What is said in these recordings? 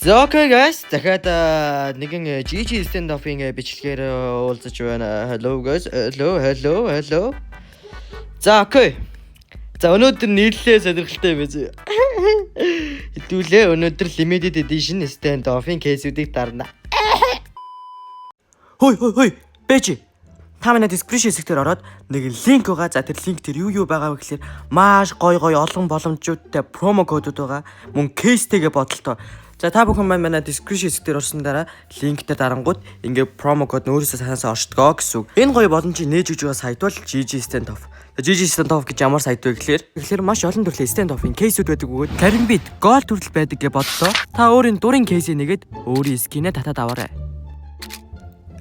За окей guys. Дахиад нэгэн GG stand-up-ийн бичлэгээр уулзаж байна. Hello guys. Hello. За окей. За өнөөдөр нийллээ сонирхолтой байж. Хэдүүлээ өнөөдөр limited edition stand-up-ийн кейсүүдийг дарна. Хой. Бэж. Та манай description хэсгээр ороод нэг линк байгаа. За тэр линк тэр юу байгаа вэ гэхээр маш гоё олон боломжуудтай промо кодууд байгаа. Мөн кейстэйгээ бодолтой. За та бүхэн манай description хэсгээр орсон дараа линктэй дарангууд ингээ промо код өөрөөсөө санаасаа оршдгоо гэсэн үг. Энэ гоё боломжийг нээж өгж байгаа сайт бол GG Stand-Off. GG Stand-Off гэж ямар сайт вэ гэхээр маш олон төрлийн stand-off-ийн кейсүүд байдаг бөгөөд Каримбит гол төрөл байдаг гэж бодлоо. Та өөрийн дурын кейсээ нэгээд өөрийн скинээ татаад аваарай.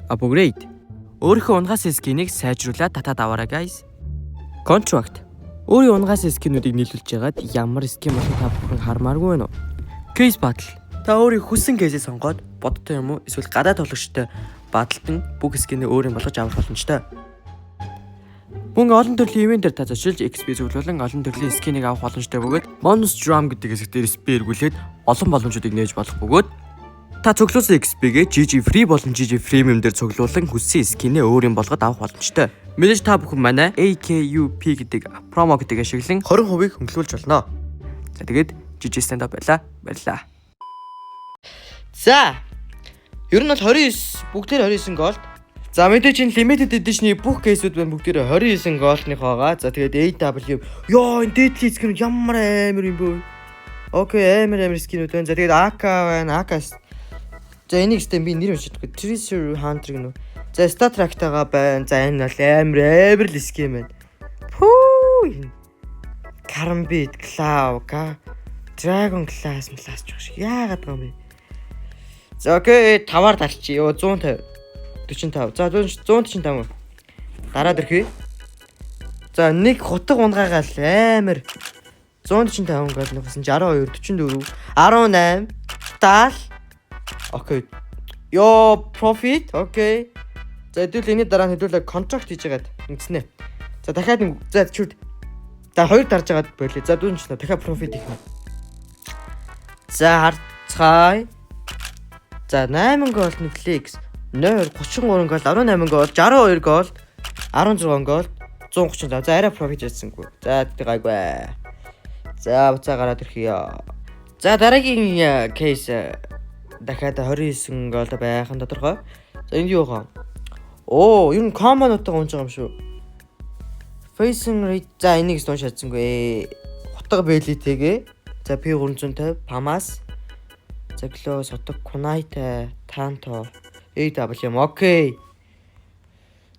Upgrade. Өөрийнхөө унгаас скинийг сайжруулаад татаад аваарай guys. Contract. Өөрийн унгаас скинүүдийг нийлүүлж яагаад ямар скин болох та бүхэн хармааргүй байна уу? Case battle. Та өөрийн хүссэн кейсээ сонгоод бодтой юм уу эсвэл гадаад тоглогчтой баталтан бүх скинээ өөрийн болгож авах боломжтой. Мөн олон төрлийн ивентээр та зочилж XP зөвлөлөн олон төрлийн скинийг авах боломжтой бөгөөд bonus drum гэдэг хэсэг дээр SP эргүүлээд олон боломжуудыг нээж болох бөгөөд та цуглуулсан XP-гээ GG Free болон GG Premium дээр цуглуулан хүссэн скинээ өөрийн болгоод авах боломжтой. Мэдээж та бүхэн манай AKUP гэдэг промо гэдэг ашиглан 20% хөнгөлүүлж болно. За тэгээд GG stand-up баярлаа. За. Ер нь бол 29 бүгдээр 29 голд. За мэдээж энэ limited edition-ы бүх кейсүүд байна бүгдээр 29 голдных байгаа. За тэгээд AW ёо энэ deadly skin ямар амар юм бэ? Окей, амар скинүүд байна. За тэгээд AK байна. AK. За энийг сте би нэр уншиж чадахгүй. Treasure Hunter гэнэ үү. За Star Trek-таага байна. За энэ бол амар л скин байна. Пүү. Karambit, Cloud, Dragon Class млаас ч шиг яагаад байгаа юм бэ? За окей, 5-аар талчи. Йоо 150. 45. За 145. Дараад ирхээ. За нэг хутга унгаагаал амар 145 гол нэгсэн 62, 44, 18, 70. Окей. Йоо profit. Окей. За хэдүүл энэ дараа нь хэдүүлээ контракт хийж яагаад ингэснэ. За дахиад нэг за чүд. За 2 дарж яагаад болээ. За дүүн ч дахиад profit их. За харцгаая. За 8 гол нэг flex 0 33 гол 18 гол 62 гол 16 гол 135. За арай profit хийсэнгүй. За гайгүй. За буцаа гараад ирхийе. За дараагийн кейс дахиад 29 гол байхын тодорхой. За энд юу хаа? Оо, юу коммонотойгоо унж байгаа юм шүү. Facing rate за энийг унш чадсангүй. Хутга бэлитэйгээ. За P350 Pamas. За Close хотог Kunai-тай Tanto AWM окей.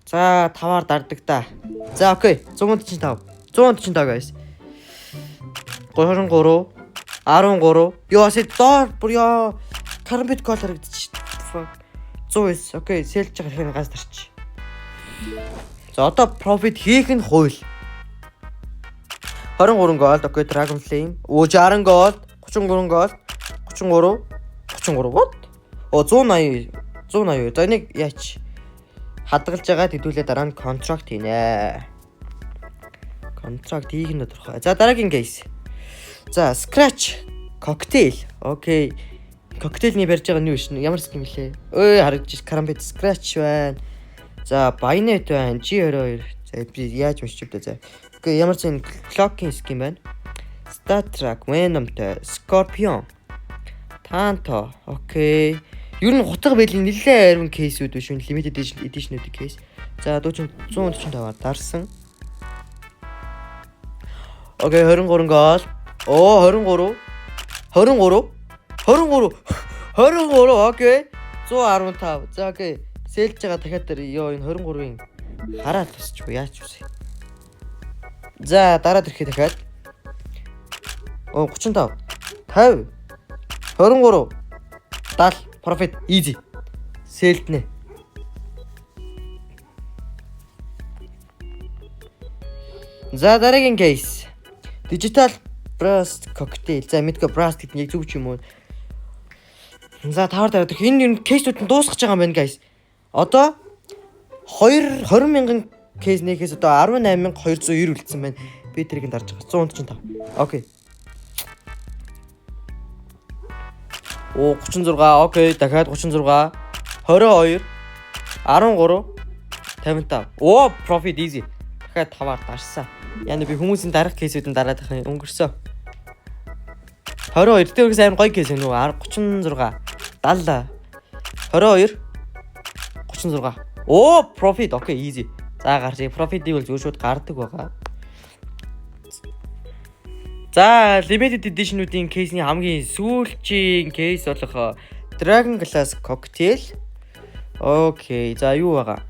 За 5-аар дардаг та. За окей. 145 guys. 33 13 ёо сет доор бүр ёо Karambit гол харагдчих. 100 окей. Сэлж байгаа хэрэг газ тарч. За одоо profit хийх нь хууль. 23 голд окей Dragon Flame. Оо 60 голд 33 голд 33 what? Оо 180. За нэг яач хадгалж байгаа хэдүүлээ дараа нь контракт хийнэ. Контракт хийх нь тодорхой. За дараагийн кейс. За Scratch Cocktail. Окей. Коктейлний барьж байгаа нь юу шин? Ямар скин блэ? Ой харагдчих Karambit Scratch байна. За Bayonet байна. G22. За би яаж уншиж вэ? За. Окей, ямар ч энэ Clocking скин байна. Star Trek, Venom-тэй, Scorpion, Tanto. Окей. Ер нь хутга байлийн нэлээд арвин кейсүүд биш үү? Limited edition-уудын кейс. За 145-аар дарсан. Окей, 23 гол. Оо 23. Окей. 115. За окей. Сэлж байгаа дахиад тэр ёо энэ 23-ын хараад тусчихгүй яач вэ? За дараад ирэхэд дахиад. Оо 35. 50. 23. 70. Profit easy. Сэлднэ. За дараагийн кейс. Digital Blast Cocktail. За мэдгүй Blast гэдэг нь яг зөв ч юм уу? За тавар дараад энэ кейсүүд нь дуусгаж байгаа юм байна guys. Одоо 20 мянган кейс нэхээс одоо 18290 үлдсэн байна. Би тэрийг дарж байгаа. 145. Окей. Оо 36. Окей, дахиад 36. 22. 13. 55. Оо, profit easy. Дахиад 5-аар дарсан. Яна би хүмүүсийн дарах кейсүүдэн дараад их өнгөрсөн. 22 дээрээс амар гоё кейс нөгөө 36. 70. 22. 36. Оо, profit. Окей, easy. За гарч profit-ийг бол зүгээр шууд гардаг байгаа. За, limited edition-уудын кейсний хамгийн сүүлчийн кейс болох Dragon Glass Cocktail. Окей, за юу байгаа?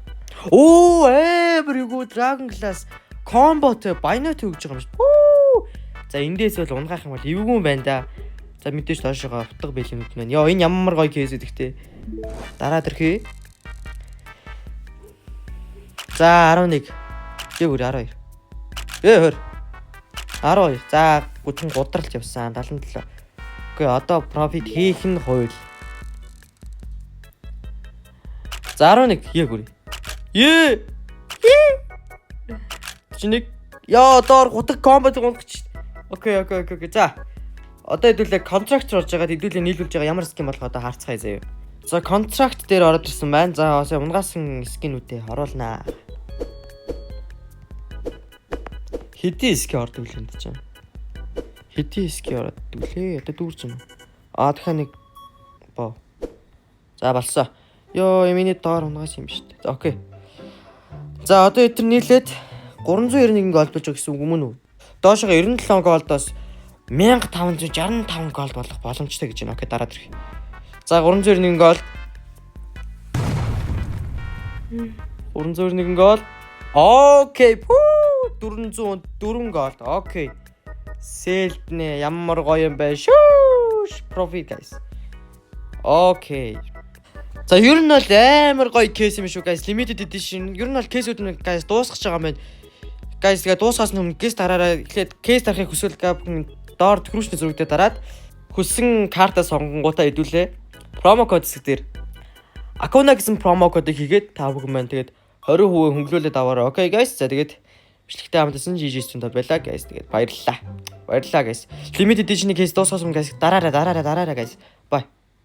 Оо, эвэргүү Dragon Glass combo-тэй Binot өгж байгаа юм шүү. За, эндээс бол унгаах юм бол эвгүй юм байна да. За, мэдээж доошоо утга бэлэнүүд маань. Йоо, энэ ямар гоё кейс гэдэгтэй. Дараад ирхээ. За, 11. Дээгүүр 12. 20. 12. За 30 гудралт явсан 77. Окей, одоо profit хийх нь хууль. За 11 яагүр. Чиний яа доор гутаг комбо гонгоч. Окей. За. Одоо хэдүүлээ контракт орж байгаа хэдүүлээ нийлүүлж байгаа ямар скин болох одоо харцгаая заяа. За контракт дээр ороод ирсэн байна. За унгаасан скинүүдээ оруулнаа. Хэдий скин ордог л энэ чинь. Хэдий скин ордог лээ. Одоо дүүрч юм. Дахиад нэг боо. За болсон. Йоо, миний доор унгаас юм шүү дээ. Окей. За одоо эдгээр нийлээд 391 голд болж байгаа гэсэн үг мөн үү? Доошоо 97 голдоос 1565 голд болох боломжтой гэж байна. Окей, дараад ирэх. За 391 голд. 391 голд. Окей. 404 голд. Окей. Сэлднэ ямар гоё юм бэ шүү. Profit guys. Окей. За ер нь бол амар гоё кейс юм шүү guys. Limited edition. Ер нь бол кейсүүд нь guys дуусгаж байгаа юм байна. Guys тэгээ дуусгаас өмнө кейс дараараа эхлээд кейс дарахыг хүсвэл доор төхрүүчний зураг дээр дараад хүссэн картаа сонгонгуудаа хэдүүлээ. Промо код хэсэг дээр Akuna гэсэн промо кодыг хийгээд та бүхэн маань тэгээд 20% хөнгөлүүлээд аваарай. Окей guys. За тэгээд бичлэгтэй хамтсан GG стунд байлаа guys. Тэгээд баярлалаа. Баярлалаа guys. Limited edition-ийн кейс дуусгасан guys. Дараарай guys. Bye.